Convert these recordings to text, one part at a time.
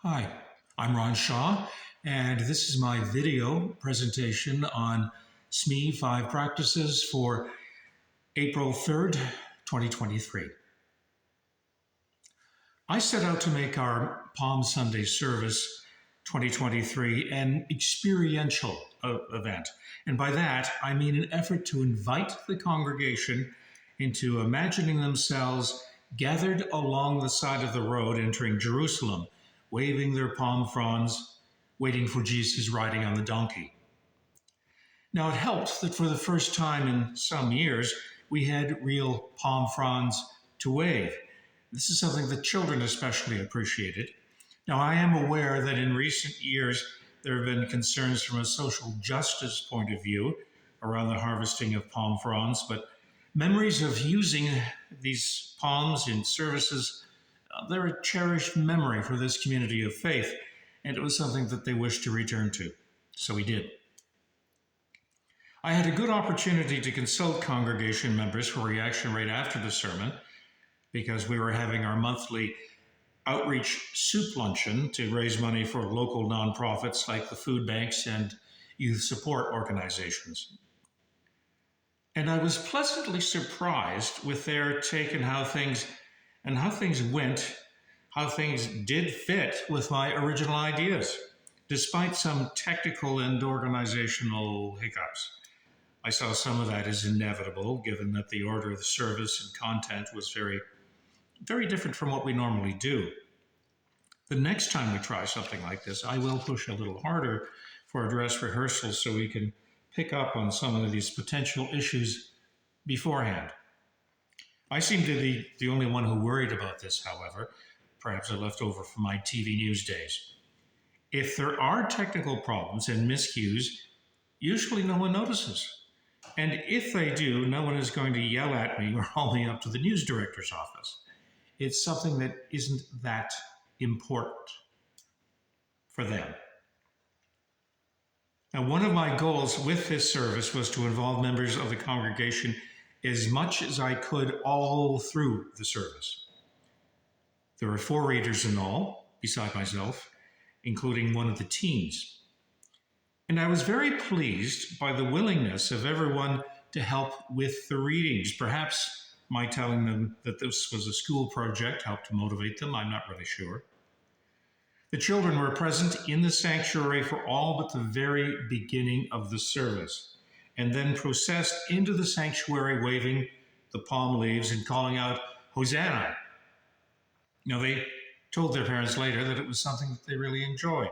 Hi, I'm Ron Shaw, and this is my video presentation on SME 5 practices for April 3rd, 2023. I set out to make our Palm Sunday service 2023 an experiential event. And by that, I mean an effort to invite the congregation into imagining themselves gathered along the side of the road entering Jerusalem, waving their palm fronds, waiting for Jesus riding on the donkey. Now, it helped that for the first time in some years, we had real palm fronds to wave. This is something that children especially appreciated. Now, I am aware that in recent years, there have been concerns from a social justice point of view around the harvesting of palm fronds, but memories of using these palms in services, they're a cherished memory for this community of faith, and it was something that they wished to return to. So we did. I had a good opportunity to consult congregation members for reaction right after the sermon, because we were having our monthly outreach soup luncheon to raise money for local nonprofits like the food banks and youth support organizations. And I was pleasantly surprised with their take on how things went, how things did fit with my original ideas, despite some technical and organizational hiccups. I saw some of that as inevitable, given that the order of the service and content was very different from what we normally do. The next time we try something like this, I will push a little harder for a dress rehearsal so we can pick up on some of these potential issues beforehand. I seem to be the only one who worried about this, however. Perhaps I left over from my TV news days. If there are technical problems and miscues, usually no one notices. And if they do, no one is going to yell at me or haul me up to the news director's office. It's something that isn't that important for them. Now, one of my goals with this service was to involve members of the congregation as much as I could all through the service. There were 4 readers in all, beside myself, including one of the teens. And I was very pleased by the willingness of everyone to help with the readings. Perhaps my telling them that this was a school project helped to motivate them. I'm not really sure. The children were present in the sanctuary for all but the very beginning of the service, and then processed into the sanctuary waving the palm leaves and calling out, "Hosanna." Now, they told their parents later that it was something that they really enjoyed.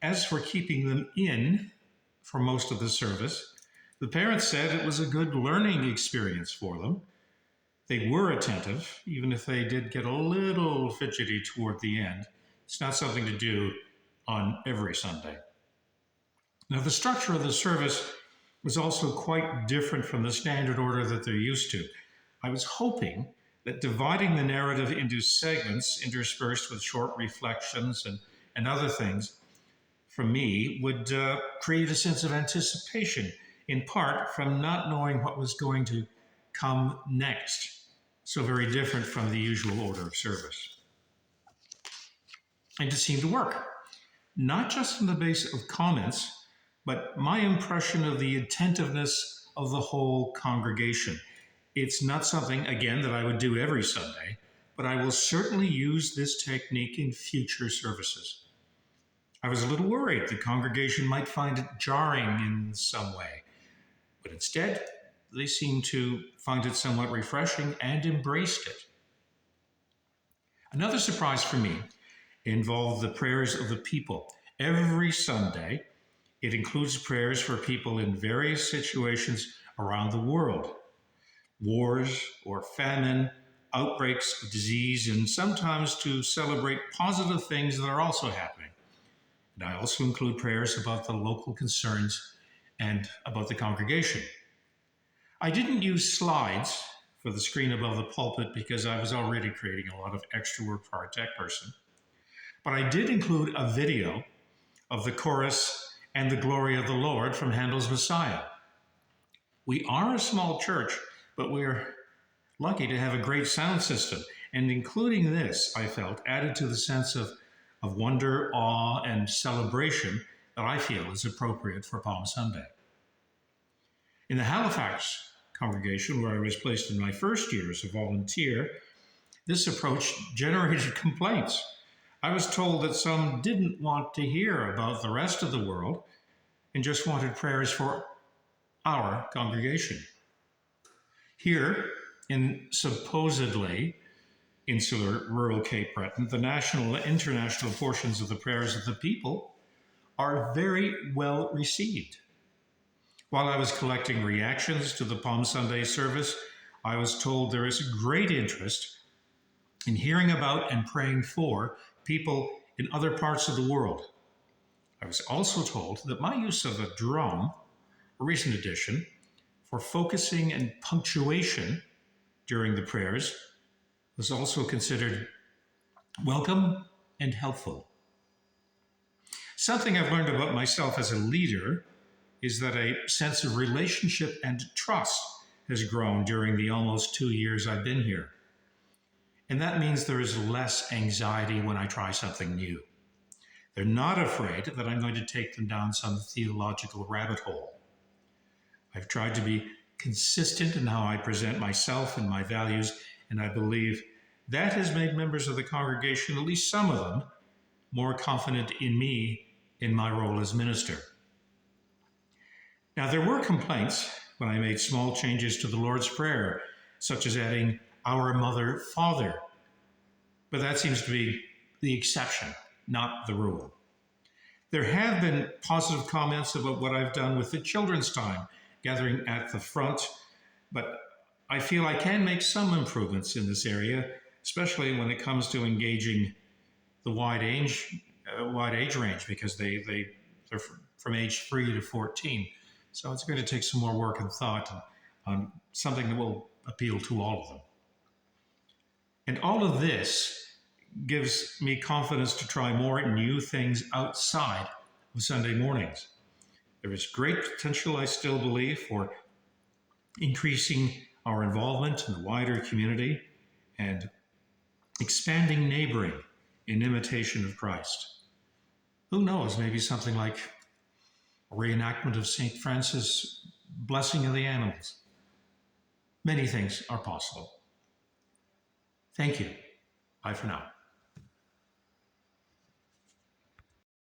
As for keeping them in for most of the service, the parents said it was a good learning experience for them. They were attentive, even if they did get a little fidgety toward the end. It's not something to do on every Sunday. Now, the structure of the service was also quite different from the standard order that they're used to. I was hoping that dividing the narrative into segments interspersed with short reflections and other things from me would create a sense of anticipation, in part from not knowing what was going to come next. So very different from the usual order of service. And it seemed to work, not just on the basis of comments, but my impression of the attentiveness of the whole congregation. It's not something, again, that I would do every Sunday, but I will certainly use this technique in future services. I was a little worried the congregation might find it jarring in some way, but instead, they seemed to find it somewhat refreshing and embraced it. Another surprise for me involved the prayers of the people. Every Sunday, it includes prayers for people in various situations around the world. Wars or famine, outbreaks of disease, and sometimes to celebrate positive things that are also happening. And I also include prayers about the local concerns and about the congregation. I didn't use slides for the screen above the pulpit because I was already creating a lot of extra work for our tech person. But I did include a video of the chorus and the glory of the Lord from Handel's Messiah. We are a small church, but we're lucky to have a great sound system. And including this, I felt, added to the sense of of wonder, awe, and celebration that I feel is appropriate for Palm Sunday. In the Halifax congregation, where I was placed in my first year as a volunteer, this approach generated complaints. I was told that some didn't want to hear about the rest of the world and just wanted prayers for our congregation. Here, in supposedly insular rural Cape Breton, the national and international portions of the prayers of the people are very well received. While I was collecting reactions to the Palm Sunday service, I was told there is great interest in hearing about and praying for people in other parts of the world. I was also told that my use of a drum, a recent addition, for focusing and punctuation during the prayers was also considered welcome and helpful. Something I've learned about myself as a leader is that a sense of relationship and trust has grown during the almost 2 years I've been here. And that means there is less anxiety when I try something new. They're not afraid that I'm going to take them down some theological rabbit hole. I've tried to be consistent in how I present myself and my values, and I believe that has made members of the congregation, at least some of them, more confident in me in my role as minister. Now, there were complaints when I made small changes to the Lord's Prayer, such as adding Our Mother, Father. But that seems to be the exception, not the rule. There have been positive comments about what I've done with the children's time, gathering at the front, but I feel I can make some improvements in this area, especially when it comes to engaging the wide age range, because they're from age 3 to 14. So it's going to take some more work and thought on something that will appeal to all of them. And all of this gives me confidence to try more new things outside of Sunday mornings. There is great potential, I still believe, for increasing our involvement in the wider community and expanding neighboring in imitation of Christ. Who knows, maybe something like a reenactment of St. Francis' blessing of the animals. Many things are possible. Thank you. Bye for now.